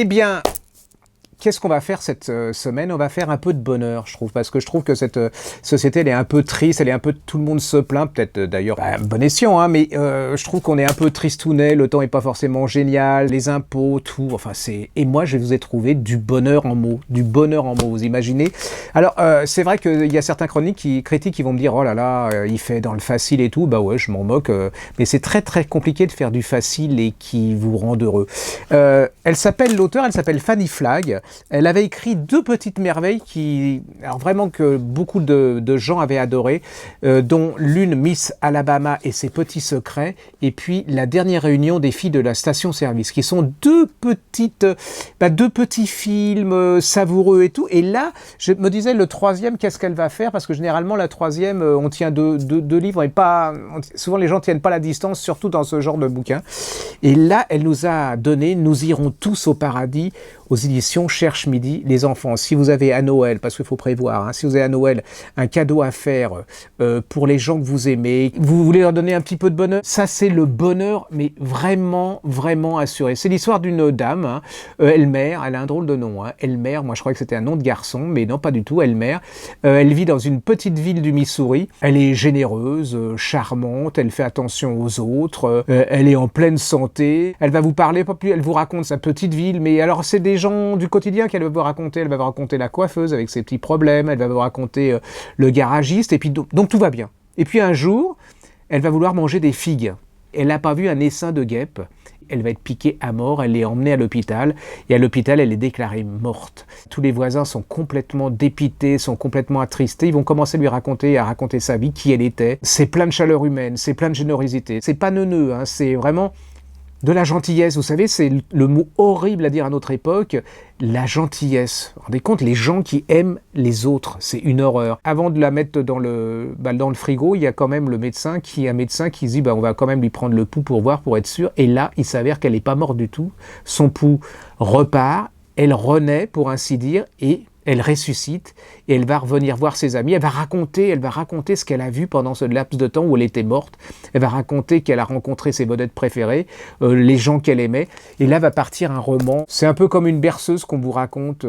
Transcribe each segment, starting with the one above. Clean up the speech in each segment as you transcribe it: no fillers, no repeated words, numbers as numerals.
Eh bien, qu'est-ce qu'on va faire cette semaine? On va faire un peu de bonheur, je trouve, parce que je trouve que cette société, elle est un peu triste, elle est un peu... Tout le monde se plaint, peut-être d'ailleurs, bon escient, hein, mais je trouve qu'on est un peu tristounet, le temps est pas forcément génial, les impôts, tout, enfin c'est... Et moi, je vous ai trouvé du bonheur en mots, vous imaginez? Alors, c'est vrai qu'il y a certains critiques qui vont me dire, oh là là, il fait dans le facile et tout, bah ouais, je m'en moque, mais c'est très très compliqué de faire du facile et qui vous rend heureux. L'auteur, elle s'appelle Fanny Flagg. Elle avait écrit 2 petites merveilles alors vraiment que beaucoup de gens avaient adoré, dont l'une Miss Alabama et ses petits secrets, et puis La dernière réunion des filles de la station-service, qui sont 2 petits films savoureux et tout. Et là, je me disais, le 3e, qu'est-ce qu'elle va faire? Parce que généralement, la 3e, on tient deux livres et pas... Souvent, les gens tiennent pas la distance, surtout dans ce genre de bouquin. Et là, elle nous a donné Nous irons tous au paradis, aux éditions Cherche Midi. Les enfants, si vous avez à Noël, parce qu'il faut prévoir, hein, si vous avez à Noël un cadeau à faire pour les gens que vous aimez, vous voulez leur donner un petit peu de bonheur, ça c'est le bonheur, mais vraiment, vraiment assuré. C'est l'histoire d'une dame, hein, Elmer, elle a un drôle de nom, hein, Elmer, moi je crois que c'était un nom de garçon, mais non pas du tout, Elmer. Elle vit dans une petite ville du Missouri, elle est généreuse, charmante, elle fait attention aux autres, elle est en pleine santé, elle va vous parler, elle vous raconte sa petite ville, mais alors c'est des gens du quotidien qu'elle va vous raconter. Elle va vous raconter la coiffeuse avec ses petits problèmes, elle va vous raconter le garagiste, et puis donc tout va bien. Et puis un jour, elle va vouloir manger des figues. Elle n'a pas vu un essaim de guêpes. Elle va être piquée à mort, elle est emmenée à l'hôpital, et à l'hôpital, elle est déclarée morte. Tous les voisins sont complètement dépités, sont complètement attristés, ils vont commencer à raconter sa vie, qui elle était. C'est plein de chaleur humaine, c'est plein de générosité. C'est pas neuneux, hein, c'est vraiment... de la gentillesse, vous savez, c'est le mot horrible à dire à notre époque, la gentillesse. Vous vous rendez compte, les gens qui aiment les autres, c'est une horreur. Avant de la mettre dans le frigo, il y a quand même un médecin qui se dit, on va quand même lui prendre le pouls pour voir, pour être sûr. Et là, il s'avère qu'elle n'est pas morte du tout. Son pouls repart, elle renaît, pour ainsi dire, et elle ressuscite, et elle va revenir voir ses amis, elle va raconter ce qu'elle a vu pendant ce laps de temps où elle était morte, elle va raconter qu'elle a rencontré ses vedettes préférées, les gens qu'elle aimait, et là va partir un roman. C'est un peu comme une berceuse qu'on vous raconte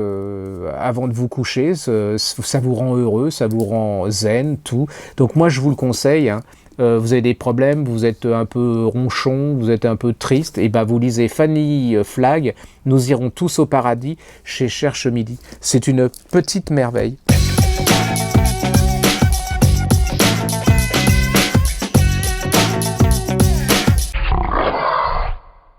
avant de vous coucher, ça vous rend heureux, ça vous rend zen, tout. Donc moi je vous le conseille, hein. Vous avez des problèmes, vous êtes un peu ronchon, vous êtes un peu triste, et vous lisez Fanny Flagg, Nous irons tous au paradis, chez Cherche Midi. C'est une petite merveille.